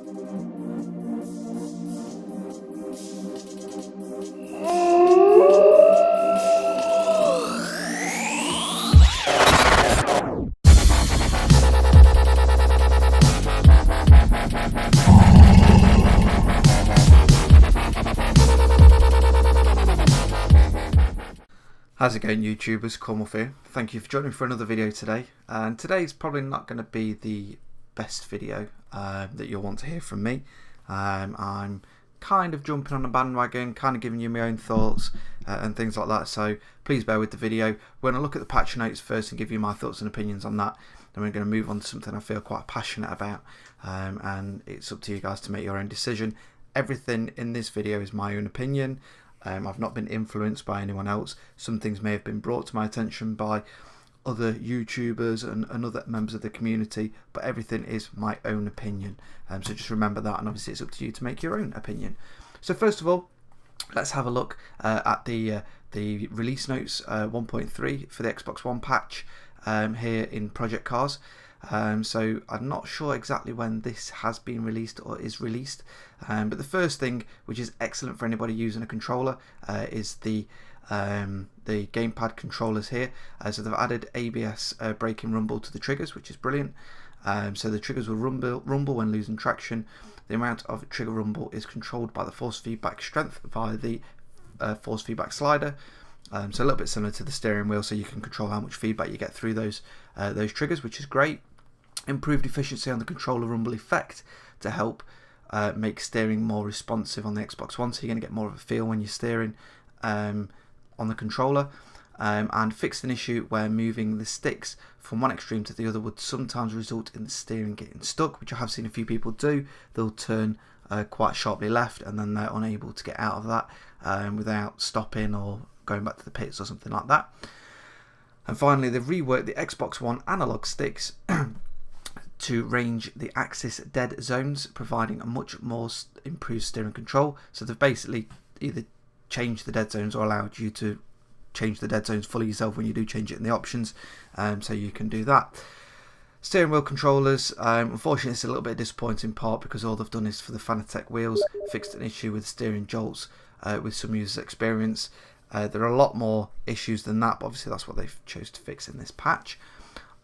How's it going, YouTubers? Cormuff here. Thank you for joining me for another video today. And today's probably not going to be the best video that you'll want to hear from me. I'm kind of jumping on a bandwagon, kind of giving you my own thoughts and things like that. So please bear with the video. We're going to look at the patch notes first and give you my thoughts and opinions on that. Then we're going to move on to something I feel quite passionate about. And it's up to you guys to make your own decision. Everything in this video is my own opinion. I've not been influenced by anyone else. Some things may have been brought to my attention by other YouTubers and other members of the community, but everything is my own opinion. So just remember that, and obviously it's up to you to make your own opinion. So first of all, let's have a look at the release notes 1.3 for the Xbox One patch here in Project Cars. So I'm not sure exactly when this has been released or is released, but the first thing, which is excellent for anybody using a controller, is the gamepad controllers here. So they've added ABS braking rumble to the triggers, which is brilliant. So the triggers will rumble when losing traction. The amount of trigger rumble is controlled by the force feedback strength via the force feedback slider. So a little bit similar to the steering wheel, so you can control how much feedback you get through those triggers, which is great. Improved efficiency on the controller rumble effect to help make steering more responsive on the Xbox One, so you're going to get more of a feel when you're steering on the controller. And fixed an issue where moving the sticks from one extreme to the other would sometimes result in the steering getting stuck, which I have seen a few people do. They'll turn quite sharply left and then they're unable to get out of that without stopping or going back to the pits or something like that. And finally, they've reworked the Xbox One analog sticks to range the axis dead zones, providing a much more improved steering control. So they've basically either changed the dead zones or allowed you to change the dead zones fully yourself when you do change it in the options, so you can do that. Steering wheel controllers, unfortunately it's a little bit disappointing part because all they've done is for the Fanatec wheels, fixed an issue with steering jolts with some users' experience. There are a lot more issues than that, but obviously that's what they've chose to fix in this patch.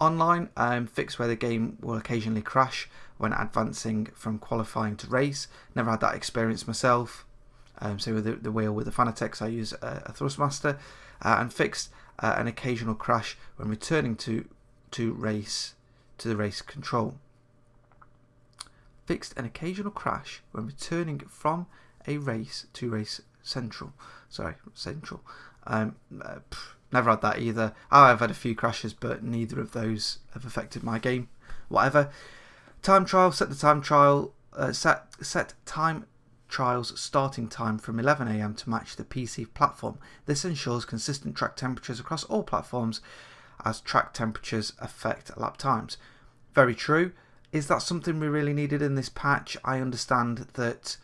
Online, fix where the game will occasionally crash when advancing from qualifying to race. Never had that experience myself. So with the wheel with the Fanatec, I use a Thrustmaster, and fixed an occasional crash when returning to the race control. Fixed an occasional crash when returning from a race to race central. Never had that either. I've had a few crashes, but neither of those have affected my game. Whatever. Time trial. Set the time trial. Set time trial's starting time from 11 AM to match the PC platform. This ensures consistent track temperatures across all platforms, as track temperatures affect lap times. Very true. Is that something we really needed in this patch? I understand that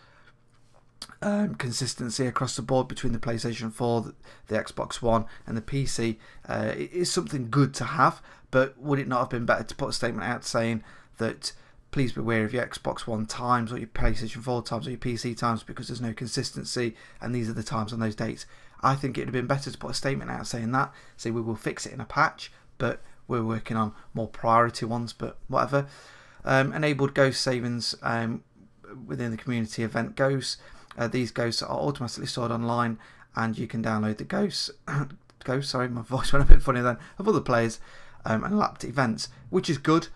consistency across the board between the PlayStation 4, the Xbox One and the PC is something good to have, but would it not have been better to put a statement out saying that please beware of your Xbox One times or your PlayStation 4 times or your PC times because there's no consistency and these are the times on those dates? I think it would have been better to put a statement out saying that, say we will fix it in a patch, but we're working on more priority ones, but whatever. Enabled ghost savings within the community event ghosts. These ghosts are automatically stored online and you can download the ghosts, sorry, my voice went a bit funny then, of other players and lapped events, which is good.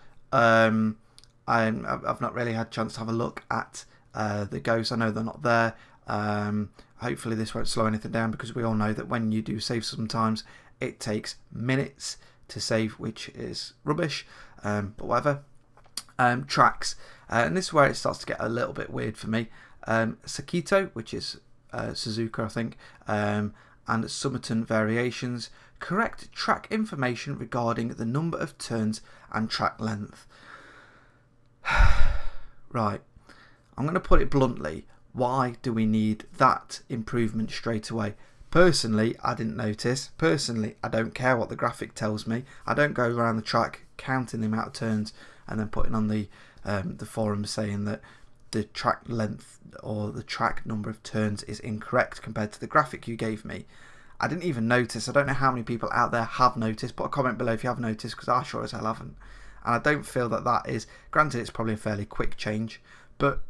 I've not really had a chance to have a look at the ghosts. I know they're not there. Hopefully this won't slow anything down because we all know that when you do save sometimes it takes minutes to save, which is rubbish, but whatever. Tracks, and this is where it starts to get a little bit weird for me. Sakito, which is Suzuka I think, and Summerton variations. Correct track information regarding the number of turns and track length. Right, I'm going to put it bluntly. Why do we need that improvement straight away? Personally, I didn't notice. Personally, I don't care what the graphic tells me. I don't go around the track counting the amount of turns and then putting on the forums saying that the track length or the track number of turns is incorrect compared to the graphic you gave me. I didn't even notice. I don't know how many people out there have noticed. Put a comment below if you have noticed, because I sure as hell haven't. And I don't feel that that is, granted it's probably a fairly quick change, but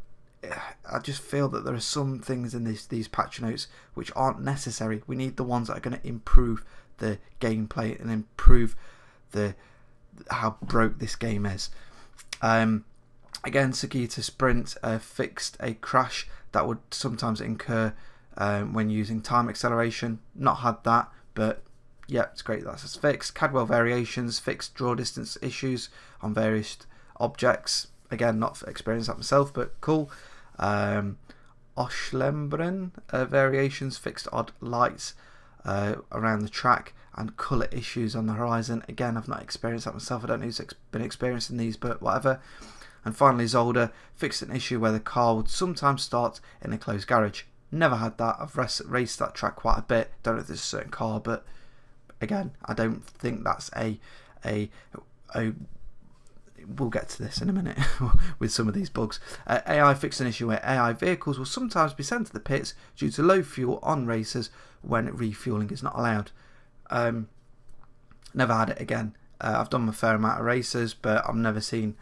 I just feel that there are some things in these patch notes which aren't necessary. We need the ones that are going to improve the gameplay and improve how broke this game is. Again, Sagita Sprint fixed a crash that would sometimes incur when using time acceleration. Not had that, but yeah, it's great that's fixed. Cadwell variations fixed draw distance issues on various objects. Again, not experienced that myself, but cool. Oschlembren variations fixed odd lights around the track and colour issues on the horizon. Again, I've not experienced that myself. I don't know who's been experiencing these, but whatever. And finally, Zolder fixed an issue where the car would sometimes start in a closed garage. Never had that. I've raced that track quite a bit. Don't know if there's a certain car, but again, I don't think that's a we'll get to this in a minute with some of these bugs. AI fixed an issue where AI vehicles will sometimes be sent to the pits due to low fuel on races when refueling is not allowed. Never had it again. I've done a fair amount of races, but I've never seen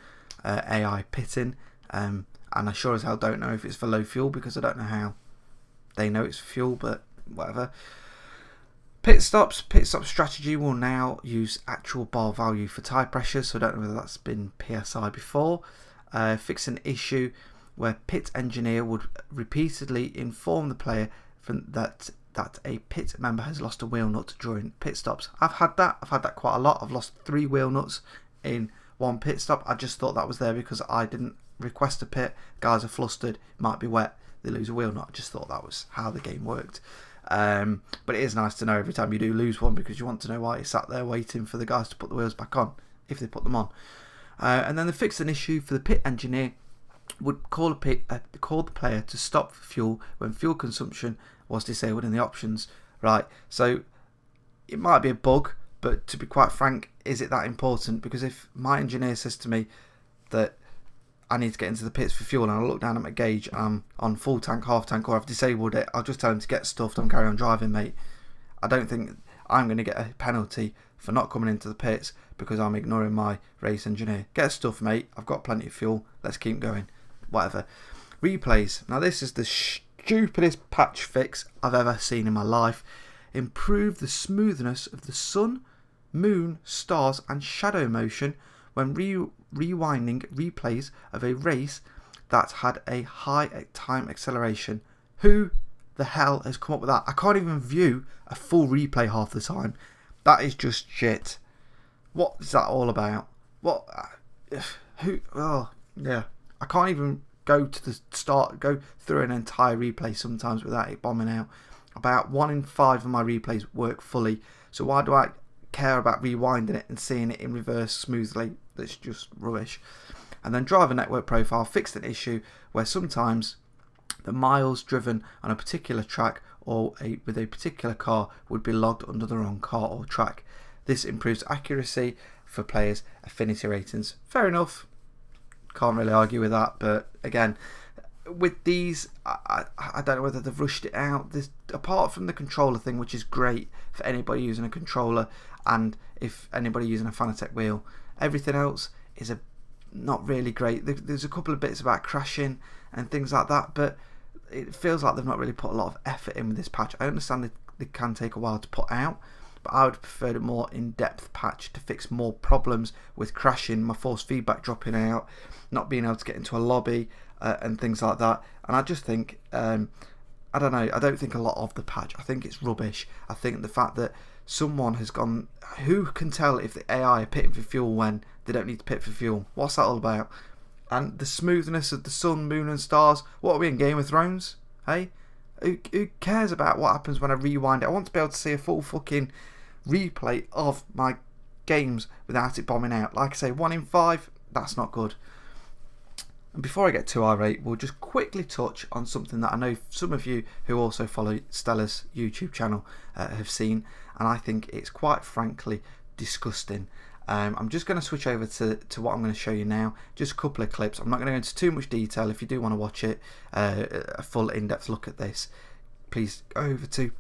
AI pitting, and I sure as hell don't know if it's for low fuel, because I don't know how they know it's for fuel, but whatever. Pit stop strategy will now use actual bar value for tyre pressure, so I don't know whether that's been PSI before. Fix an issue where pit engineer would repeatedly inform the player that a pit member has lost a wheel nut during pit stops. I've had that quite a lot. I've lost 3 wheel nuts in one pit stop. I just thought that was there because I didn't request a pit. Guys are flustered, it might be wet, they lose a wheel nut. I just thought that was how the game worked. But it is nice to know every time you do lose one, because you want to know why you sat there waiting for the guys to put the wheels back on, if they put them on. And then they fixed an issue for the pit engineer would call the player to stop for fuel when fuel consumption was disabled in the options. Right, so it might be a bug, but to be quite frank, is it that important? Because if my engineer says to me that I need to get into the pits for fuel and I look down at my gauge and I'm on full tank, half tank, or I've disabled it, I'll just tell him to get stuffed and carry on driving, mate. I don't think I'm going to get a penalty for not coming into the pits because I'm ignoring my race engineer. Get stuffed, mate. I've got plenty of fuel. Let's keep going. Whatever. Replays. Now this is the stupidest patch fix I've ever seen in my life. Improve the smoothness of the sun, moon, stars and shadow motion when rewinding replays of a race that had a high time acceleration. Who the hell has come up with that? I can't even view a full replay half the time. That is just shit. What is that all about? What? Who? Oh, yeah. I can't even go to the start, go through an entire replay sometimes without it bombing out. About 1 in 5 of my replays work fully. So why do I care about rewinding it and seeing it in reverse smoothly? That's just rubbish. And then driver network profile fixed an issue where sometimes the miles driven on a particular track or with a particular car would be logged under the wrong car or track. This improves accuracy for players' affinity ratings. Fair enough. Can't really argue with that, but again, with these, I don't know whether they've rushed it out. Apart from the controller thing, which is great for anybody using a controller and if anybody using a Fanatec wheel, everything else is not really great. There's a couple of bits about crashing and things like that, but it feels like they've not really put a lot of effort in with this patch. I understand they can take a while to put out, but I would prefer a more in-depth patch to fix more problems with crashing, my force feedback dropping out, not being able to get into a lobby and things like that. And I just think, I don't know, I don't think a lot of the patch. I think it's rubbish. I think the fact that someone has gone, who can tell if the AI are pitting for fuel when they don't need to pit for fuel? What's that all about? And the smoothness of the sun, moon and stars. What are we in, Game of Thrones? Hey? Who cares about what happens when I rewind it? I want to be able to see a full fucking replay of my games without it bombing out. Like I say, 1 in 5, that's not good. And before I get too irate, we'll just quickly touch on something that I know some of you who also follow Stella's YouTube channel have seen, and I think it's quite frankly disgusting. I'm just going to switch over to what I'm going to show you now. Just a couple of clips. I'm not going to go into too much detail. If you do want to watch it, a full in-depth look at this, please go over to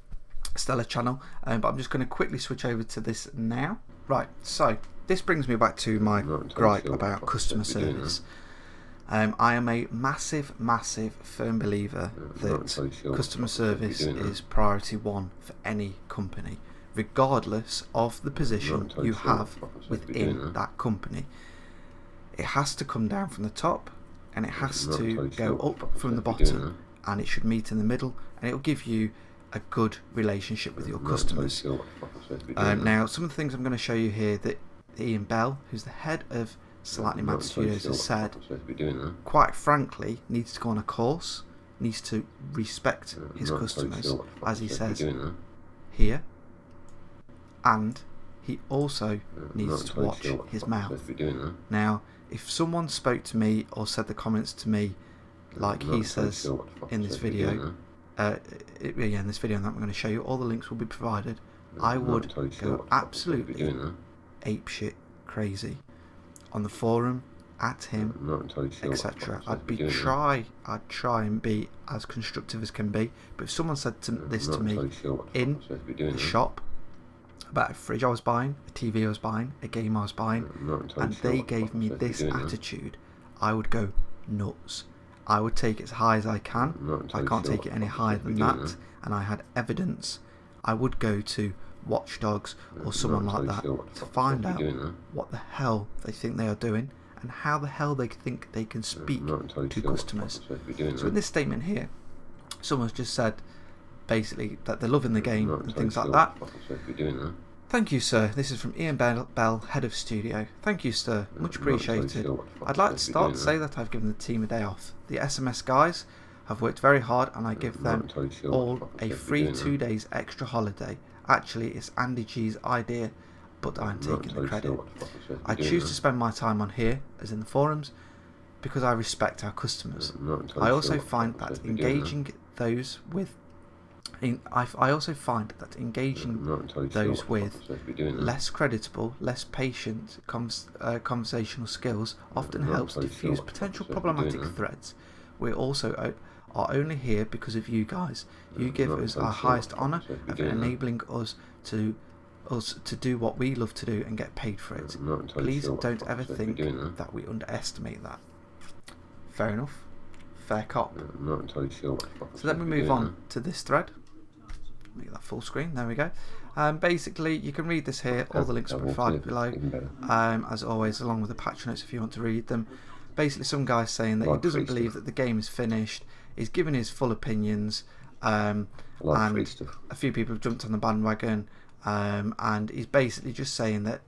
Stella channel. But I'm just going to quickly switch over to this now. Right, so this brings me back to my gripe about customer service. I am a massive firm believer that customer service is priority one for any company, regardless of the position you have within that company. It has to come down from the top, and it has to go up from the bottom, and it should meet in the middle, and it will give you a good relationship with your customers. Now, some of the things I'm going to show you here that Ian Bell, who's the head of Slightly Mad Studios, has said, quite frankly, needs to go on a course, needs to respect his customers, as he says here, and he also needs to watch his mouth. Now, if someone spoke to me or said the comments to me like he says in this video, in this video that I'm going to show you, all the links will be provided, I would go absolutely apeshit crazy on the forum, at him, etc. I'd try and be as constructive as can be. But if someone said this to me in the shop about a fridge I was buying, a TV I was buying, a game I was buying, and they gave me this attitude, I would go nuts. I would take it as high as I can. I can't take it any higher than that, and I had evidence. I would go to Watchdogs or someone like that to find out what the hell they think they are doing and how the hell they think they can speak to customers. So in this statement here, someone's just said basically that they're loving the game and things like that. Thank you, sir. This is from Ian Bell, head of studio. Thank you, sir. Much appreciated. I'd like to start to say that I've given the team a day off. The SMS guys have worked very hard, and I give them all a free 2 days extra holiday. Actually, it's Andy G's idea, but I'm taking the credit. I choose to spend my time on here, as in the forums, because I respect our customers. I also find that engaging those with less creditable, less patient conversational skills often helps diffuse potential problematic threads. We also are only here because of you guys. You give us our highest honour of enabling us to do what we love to do and get paid for it. Please don't ever think that we underestimate that. Fair enough. Fair cop. So let me move on to this thread. Make that full screen. There we go. Basically, you can read this here. All the links are provided below, as always, along with the patch notes if you want to read them. Basically, some guy's saying that he doesn't believe that the game is finished. He's given his full opinions, and a few people have jumped on the bandwagon, and he's basically just saying that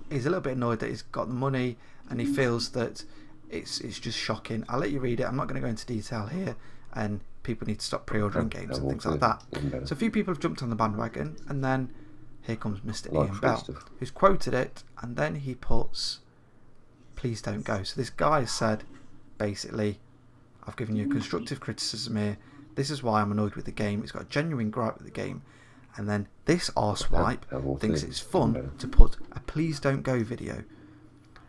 he's a little bit annoyed that he's got the money, and he feels that it's just shocking. I'll let you read it. I'm not going to go into detail here, and people need to stop pre-ordering games and things like that. So a few people have jumped on the bandwagon, and then here comes Mr. Ian Bell, who's quoted it, and then he puts, "Please don't go." So this guy has said, basically, I've given you constructive criticism here. This is why I'm annoyed with the game. It's got a genuine gripe with the game. And then this arsewipe thinks it's fun to put a "please don't go" video.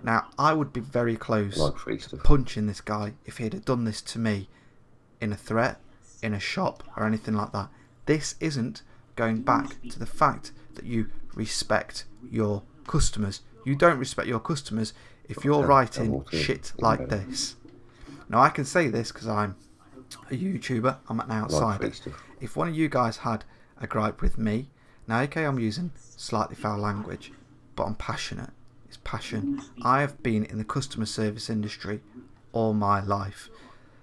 Now, I would be very close to punching this guy if he had done this to me in a threat, in a shop, or anything like that. This isn't going back to the fact that you respect your customers. You don't respect your customers if you're writing shit like this. Now, I can say this because I'm a YouTuber, I'm an outsider. If one of you guys had a gripe with me, now okay, I'm using slightly foul language, but I'm passionate. It's passion. I have been in the customer service industry all my life.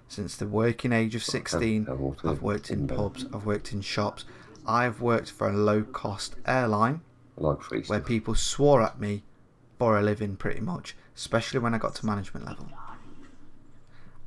Since the working age of 16, I've worked in pubs, I've worked in shops, I've worked for a low-cost airline where people swore at me for a living pretty much, especially when I got to management level.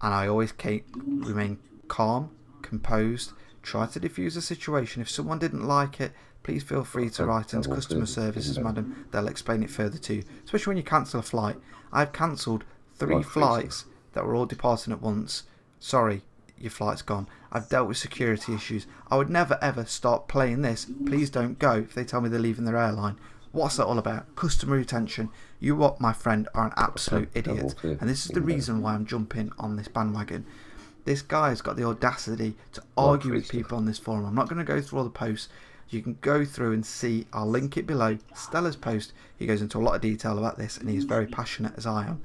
And I always remain calm, composed, try to diffuse the situation. If someone didn't like it, please feel free to write into customer services, madam. They'll explain it further to you. Especially when you cancel a flight. I've cancelled 3 flights that were all departing at once. Sorry, your flight's gone. I've dealt with security issues. I would never ever start playing this "please don't go" if they tell me they're leaving their airline. What's that all about? Customer retention. You, my friend, are an absolute idiot. And this is the reason why I'm jumping on this bandwagon. This guy's got the audacity to argue with people on this forum. I'm not going to go through all the posts. You can go through and see, I'll link it below, Stella's post. He goes into a lot of detail about this, and he's very passionate as I am.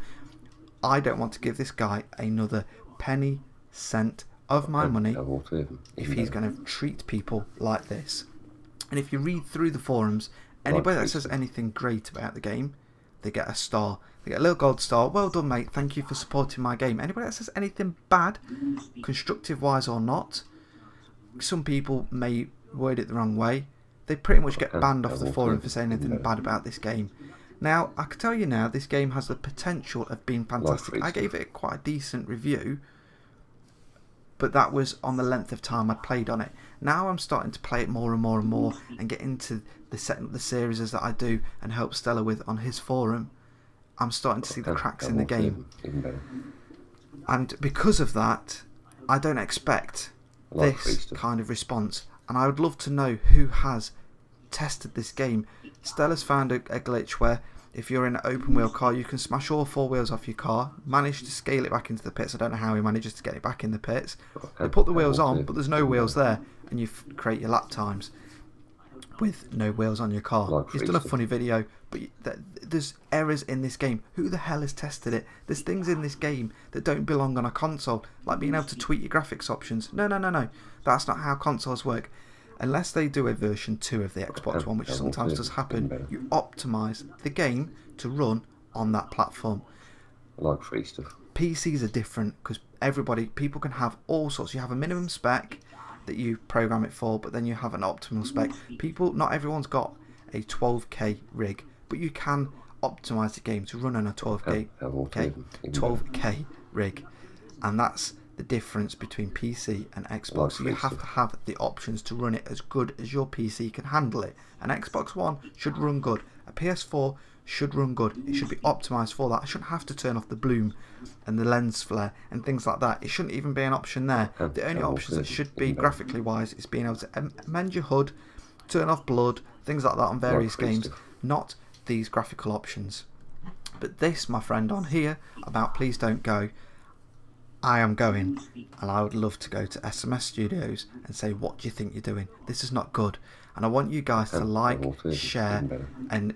I don't want to give this guy another penny, cent of my money if he's going to treat people like this. And if you read through the forums, anybody that says anything great about the game, they get a star. They get a little gold star. Well done, mate. Thank you for supporting my game. Anybody that says anything bad, constructive wise or not, some people may word it the wrong way. They pretty much get banned off the forum for saying anything bad about this game. Now, I can tell you now, this game has the potential of being fantastic. I gave it quite a decent review, but that was on the length of time I played on it. Now I'm starting to play it more and more and more and get into the setting up the series that I do and help Stella with on his forum. I'm starting to see the cracks in the game. And because of that, I don't expect this kind of response. And I would love to know who has tested this game. Stella's found a glitch where if you're in an open wheel car, you can smash all 4 wheels off your car, manage to scale it back into the pits. I don't know how he manages to get it back in the pits. They put the wheels on, but there's no wheels there, and you create your lap times with no wheels on your car. He's done a funny video, but there's errors in this game. Who the hell has tested it? There's things in this game that don't belong on a console, like being able to tweak your graphics options. No. That's not how consoles work. Unless they do a version 2 of the Xbox One, which sometimes does happen, you optimise the game to run on that platform. Free stuff. PCs are different because people can have all sorts. You have a minimum spec that you program it for, but then you have an optimal spec. Not everyone's got a 12K rig, but you can optimise the game to run on a 12K rig, and that's the difference between PC and Xbox. So you have to have the options to run it as good as your PC can handle it. An Xbox One should run good. A PS4 should run good. It should be optimised for that. I shouldn't have to turn off the bloom and the lens flare and things like that. It shouldn't even be an option there. The only options that should be graphically wise is being able to amend your HUD, turn off blood, things like that on various games, not these graphical options. But this, my friend, on here about Please Don't Go, I am going, and I would love to go to SMS Studios and say, what do you think you're doing? This is not good. And I want you guys to like, share, and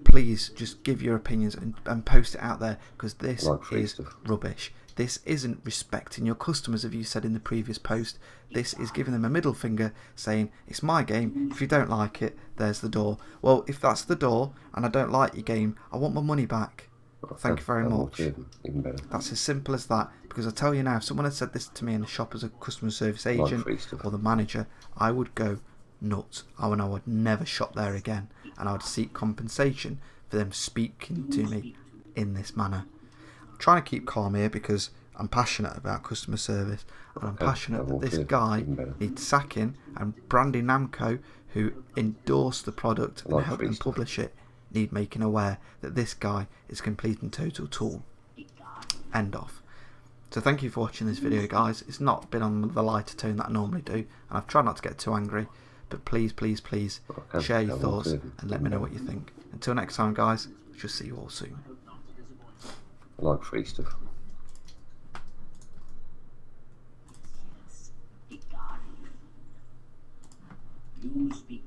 please just give your opinions and post it out there, because this is rubbish. This isn't respecting your customers, as you said in the previous post. This is giving them a middle finger, saying, it's my game, if you don't like it, there's the door. Well, if that's the door, and I don't like your game, I want my money back. Thank you very much. That's as simple as that. Because I tell you now, if someone had said this to me in the shop as a customer service agent or the manager, I would go nuts. I would never shop there again, and I would seek compensation for them speaking to me in this manner. I'm trying to keep calm here because I'm passionate about customer service, and I'm passionate that this guy needs sacking, and Brandy Namco, who endorsed the product and helped them publish it, need making aware that this guy is a complete and total tool. End off. So thank you for watching this video, guys. It's not been on the lighter tone that I normally do, and I've tried not to get too angry, but please share your thoughts and let me know what you think. Until next time, guys, I shall see you all soon. Free stuff. You speak